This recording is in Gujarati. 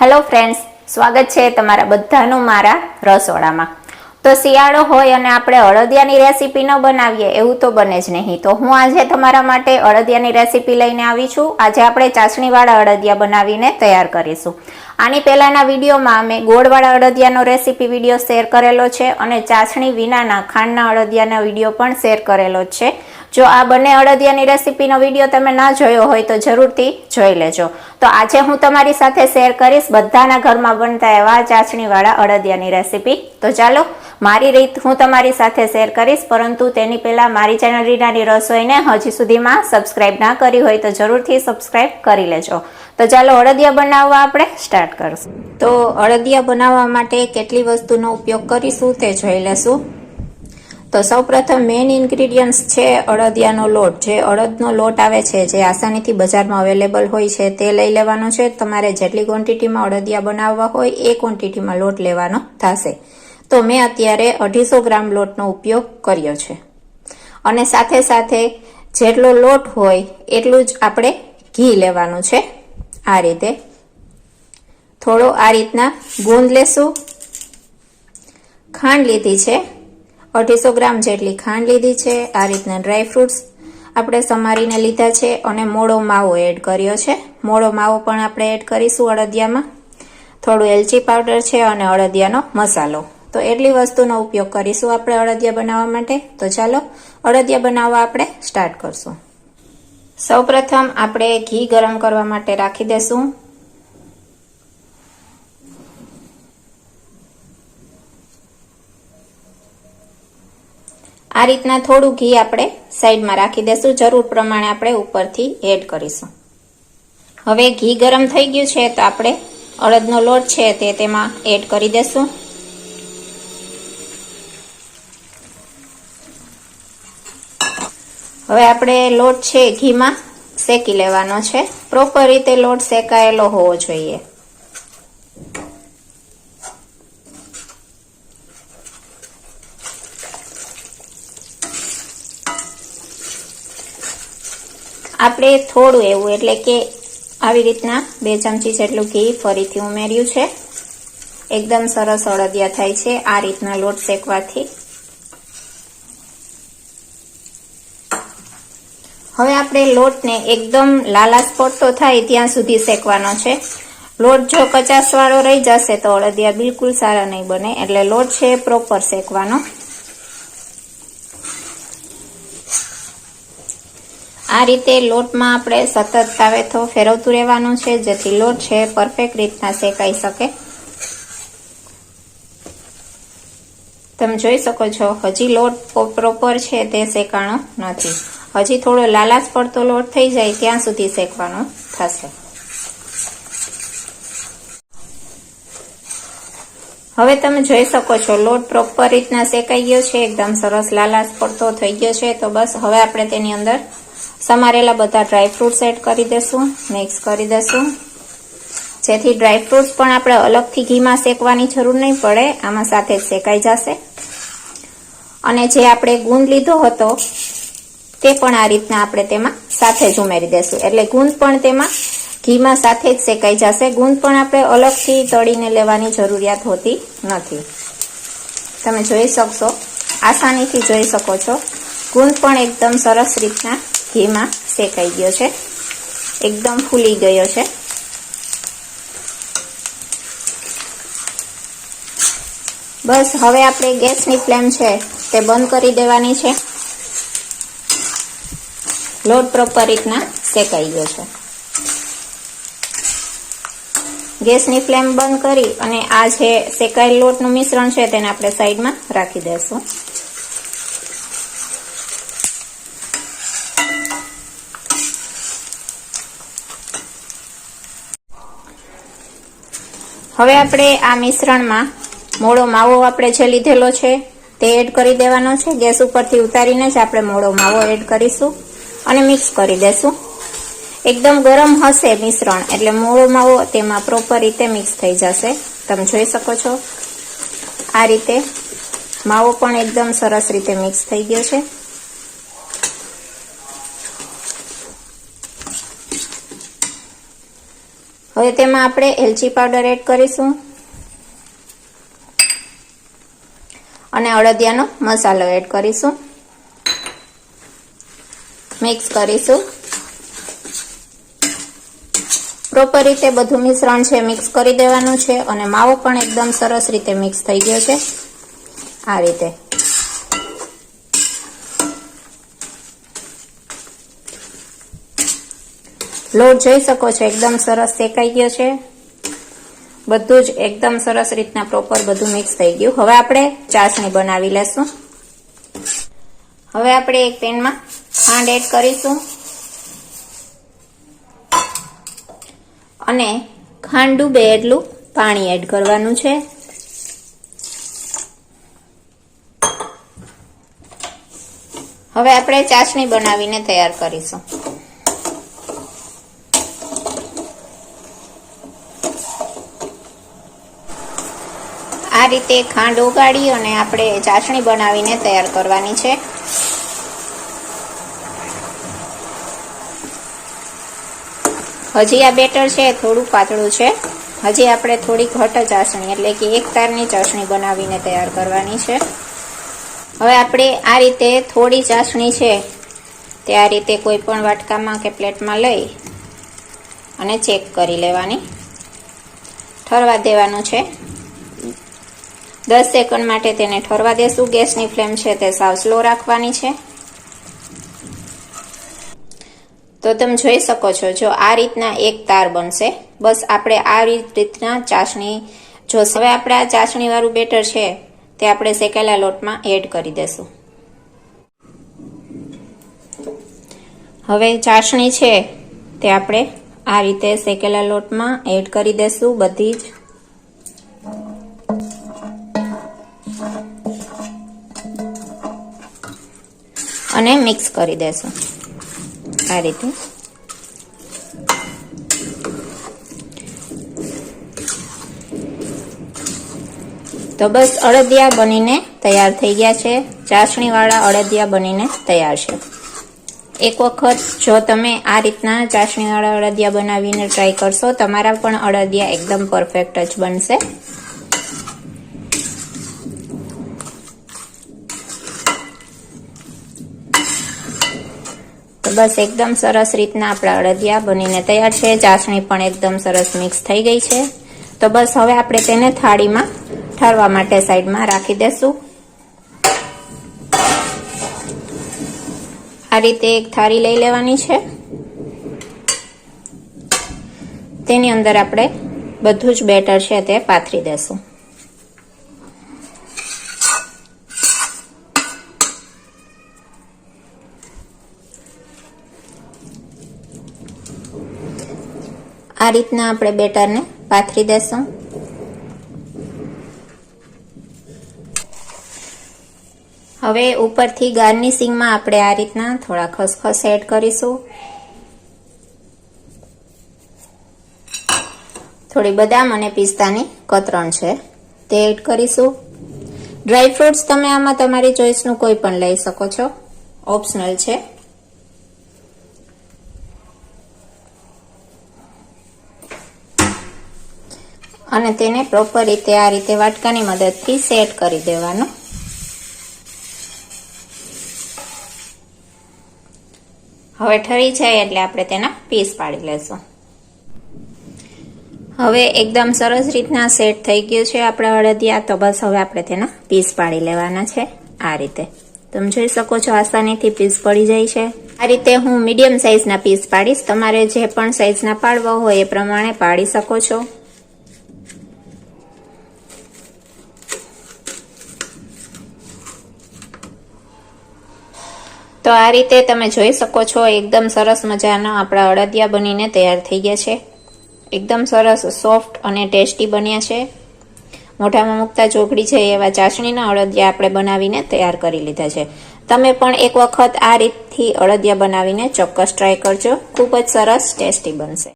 હેલો ફ્રેન્ડ્સ, સ્વાગત છે તમારા બધાનું મારા રસોડામાં। તો શિયાળો હોય અને આપણે અળદિયાની રેસીપી ન બનાવીએ એવું તો બને જ નહીં। તો હું આજે તમારા માટે અળદિયાની રેસીપી લઈને આવી છું। આજે આપણે ચાસણીવાળા અળદિયા બનાવીને તૈયાર કરીશું। આની પહેલાના વિડીયોમાં મેં ગોળવાળા અળદિયાનો રેસીપી વિડીયો શેર કરેલો છે અને ચાસણી વિનાના ખાંડના અળદિયાના વિડીયો પણ શેર કરેલો છે। જો આ બંને અળદિયાની રેસીપીનો વિડીયો તમે ના જોયો હોય તો જરૂરથી જોઈ લેજો। તો આજે હું તમારી સાથે શેર કરીશ બધાના ઘરમાં બનતા એવા ચાસણીવાળા અળદિયાની રેસીપી। તો ચાલો મારી રીત હું તમારી સાથે શેર કરીશ, પરંતુ તેની પહેલા મારી ચેનલ રીનાની રસોઈને હજી સુધીમાં સબસ્ક્રાઇબ ના કરી હોય તો જરૂરથી સબસ્ક્રાઇબ કરી લેજો। તો ચાલો અળદિયા બનાવવા આપણે સ્ટાર્ટ કરીશું। તો અળદિયા બનાવવા માટે કેટલી વસ્તુનો ઉપયોગ કરીશું તે જોઈ લેશું। તો સૌપ્રથમ મેઇન ઇન્ગ્રેડિયન્ટ્સ છે અળદિયાનો લોટ। જે અડદનો લોટ આવે છે, જે આસાનીથી બજારમાં અવેલેબલ હોય છે, તે લઈ લેવાનો છે। તમારે જેટલી ક્વોન્ટિટીમાં અળદિયા બનાવવા હોય એ ક્વોન્ટિટીમાં લોટ લેવાનો થશે। તો મેં અત્યારે 250 ગ્રામ લોટનો ઉપયોગ કર્યો છે અને સાથે સાથે જેટલો લોટ હોય એટલું જ આપણે ઘી લેવાનું છે। આ રીતે થોડો આ રીતના ગૂંદ લેશું। ખાંડ લીધી છે, 250 ગ્રામ જેટલી ખાંડ લીધી છે। આ રીતના ડ્રાય ફ્રૂટ્સ આપણે સમારીને લીધા છે અને મોળો માવો એડ કર્યો છે। મોળો માવો પણ આપણે એડ કરીશું અળદિયામાં। થોડું એલચી પાવડર છે અને અળદિયાનો મસાલો। તો એટલી વસ્તુનો ઉપયોગ કરીશું આપણે અળદિયા બનાવવા માટે। તો ચાલો અળદિયા બનાવવા આપણે સ્ટાર્ટ કરશું। સૌપ્રથમ આપણે ઘી ગરમ કરવા માટે રાખી દેશું। આ રીતના થોડું ઘી આપણે સાઈડમાં રાખી દેશું। જરૂર પ્રમાણે આપણે ઉપરથી એડ કરીશું। હવે ઘી ગરમ થઈ ગયું છે તો આપણે અડદનો લોટ છે તે તેમાં એડ કરી દેશું। હવે આપણે લોટ છે ઘીમાં શેકી લેવાનો છે। પ્રોપર રીતે લોટ શેકાયેલો હોવો જોઈએ। આપણે થોડું એવું એટલે કે આવી રીતના 2 ચમચી જેટલું ઘી ફરીથી ઉમેર્યું છે। એકદમ સરસ અળદિયા થાય છે આ રીતના લોટ શેકવાથી। હવે આપણે લોટને એકદમ લાલાશ પડતો થાય ત્યાં સુધી શેકવાનો છે। લોટ જો કચાશ વાળો રહી જશે તો અળદિયા બિલકુલ સારા નહીં બને, એટલે લોટ છે પ્રોપર શેકવાનો। આ રીતે લોટમાં આપણે સતત તાવેથો ફેરવતું રહેવાનું છે, જેથી લોટ છે પરફેક્ટ રીતના શેકાઈ શકે। તમે જોઈ શકો છો હજી લોટ પ્રોપર છે તે શેકાણો નથી। હજી થોડો લાલાશ પડતો લોટ થઈ જાય ત્યાં સુધી શેકવાનો થશે। હવે તમે જોઈ શકો છો લોટ પ્રોપર રીતના શેકાઈ ગયો છે, એકદમ સરસ લાલાશ પડતો થઈ ગયો છે। તો બસ હવે આપણે તેની અંદર સમારેલા બધા ડ્રાય ફ્રૂટ્સ એડ કરી દેશું, મિક્સ કરી દેશું, જેથી ડ્રાય ફ્રૂટ્સ પણ આપણે અલગથી ઘીમાં શેકવાની જરૂર નહીં પડે, આમાં સાથે જ શેકાઈ જશે। અને જે આપણે ગુંદ લીધો હતો તે પણ આ રીતના આપણે તેમાં સાથે જ ઉમેરી દેશું, એટલે ગુંદ પણ તેમાં ઘીમાં સાથે જ શેકાઈ જશે। ગુંદ પણ આપણે અલગથી તળીને લેવાની જરૂરિયાત હોતી નથી। તમે જોઈ શકશો, આસાનીથી જોઈ શકો છો, ગુંદ પણ એકદમ સરસ રીતના ઘીમાં શેકાઈ ગયો છે, એકદમ ફૂલી ગયો છે। બસ હવે આપણે ગેસની ફ્લેમ છે તે બંધ કરી દેવાની છે। લોટ પ્રોપર રીતના શેકાઈ ગયો છે। ગેસની ફ્લેમ બંધ કરી અને આ જે શેકાયેલ લોટનું મિશ્રણ છે તેને આપણે સાઈડમાં રાખી દઈશું। હવે આપણે આ મિશ્રણમાં મોળો માવો આપણે જે લીધેલો છે તે એડ કરી દેવાનો છે। ગેસ ઉપરથી ઉતારીને જ આપણે મોળો માવો એડ કરીશું અને મિક્સ કરી દેશું। એકદમ ગરમ હશે મિશ્રણ, એટલે મોળો માવો તેમાં પ્રોપર રીતે મિક્સ થઈ જશે। તમે જોઈ શકો છો આ રીતે માવો પણ એકદમ સરસ રીતે મિક્સ થઈ ગયો છે। હવે તેમાં આપણે એલચી પાવડર એડ કરીશું અને અળદિયાનો મસાલો એડ કરીશું. મિક્સ કરીશું. પ્રોપર રીતે બધું મિશ્રણ છે મિક્સ કરી દેવાનું છે અને માવો પણ એકદમ સરસ રીતે મિક્સ થઈ ગયો છે. આ રીતે લોટ જોઈ શકો છો એકદમ સરસ શેકાઈ ગયો છે. બધું જ એકદમ સરસ રીતના પ્રોપર બધું મિક્સ થઈ ગયું. હવે આપણે ચાસણી બનાવી લેશું. હવે આપણે એક પેનમાં ખાંડ એડ કરીશું અને ખાંડ ડૂબે એટલું પાણી એડ કરવાનું છે. હવે આપણે ચાસણી બનાવીને તૈયાર કરીશું. આ રીતે ખાંડ ઓગાળી અને આપણે ચાસણી બનાવીને તૈયાર કરવાની છે. હજી આ બેટર છે થોડું પાતળું છે. હજી આપણે થોડી ઘટ ચાસણી એટલે કે એક તારની ચાસણી બનાવીને તૈયાર કરવાની છે. હવે આપણે આ રીતે થોડી ચાસણી છે તે આ રીતે કોઈ પણ વાટકામાં કે પ્લેટમાં લઈ અને ચેક કરી લેવાની. ઠરવા દેવાનું છે. 10 સેકન્ડ માટે તેને ઠરવા દેશું. ગેસની ફ્લેમ છે તે સાવ સ્લો રાખવાની છે. તો તમે જોઈ શકો છો જો આ રીતના એક તાર બનશે. બસ આપણે આ રીતના ચાસણી હવે આપણે આ ચાસણી વાળું બેટર છે તે આપણે શેકેલા લોટમાં એડ કરી દેશું. હવે ચાસણી છે તે આપણે આ રીતે શેકેલા લોટમાં એડ કરી દેશું બધી જ. અને મિક્સ કરી દેશું આ રીતે. તો બસ અળદિયા બનીને તૈયાર થઈ ગયા છે. ચાસણી વાળા અળદિયા બનીને તૈયાર છે. એક વખત જો તમે આ રીતના ચાસણી વાળા અળદિયા બનાવીને ટ્રાય કરશો તમારા પણ અળદિયા એકદમ પરફેક્ટ જ બનશે. તો બસ એકદમ સરસ રીતના આપણા અળદિયા બનીને તૈયાર છે. ચાસણી પણ એકદમ સરસ મિક્સ થઈ ગઈ છે. તો બસ હવે આપણે તેને થાળીમાં ઠરવા માટે સાઈડમાં રાખી દેશું. આ રીતે એક થાળી લઈ લેવાની છે. તેની અંદર આપણે બધું જ બેટર છે તે પાથરી દેશું. આ રીતના આપણે બેટરને પાથરી દેશું. હવે ઉપરથી ગાર્નિશિંગમાં આપણે આ રીતના થોડા ખસખસ એડ કરીશું. થોડી બદામ અને પિસ્તાની કતરણ છે તે એડ કરીશું. ડ્રાય ફ્રૂટ્સ તમે આમાં તમારી ચોઈસનું કોઈ પણ લઈ શકો છો, ઓપ્શનલ છે. અને તેને પ્રોપર રીતે આ રીતે વાટકાની મદદથી સેટ કરી દેવાનું. હવે ઠરી જાય એટલે આપણે તેના પીસ પાડી લેશું. હવે એકદમ સરસ રીતના સેટ થઈ ગયું છે આપણા અળદિયા. તો બસ હવે આપણે તેના પીસ પાડી લેવાના છે આ રીતે. તમે જોઈ શકો છો આસાનીથી પીસ પડી જાય છે. આ રીતે હું મીડિયમ સાઈઝના પીસ પાડીશ. તમારે જે પણ સાઈઝના પાડવા હોય એ પ્રમાણે પાડી શકો છો. તો આ રીતે તમે જોઈ શકો છો એકદમ સરસ મજાના આપણા અળદિયા બનીને તૈયાર થઈ ગયા છે. એકદમ સરસ સોફ્ટ અને ટેસ્ટી બન્યા છે. મોઢામાં મૂકતા ચોઘડી જાય એવા ચાસણીના અળદિયા આપણે બનાવીને તૈયાર કરી લીધા છે. તમે પણ એક વખત આ રીતથી અળદિયા બનાવીને ચોક્કસ ટ્રાય કરજો. ખૂબ જ સરસ ટેસ્ટી બનશે.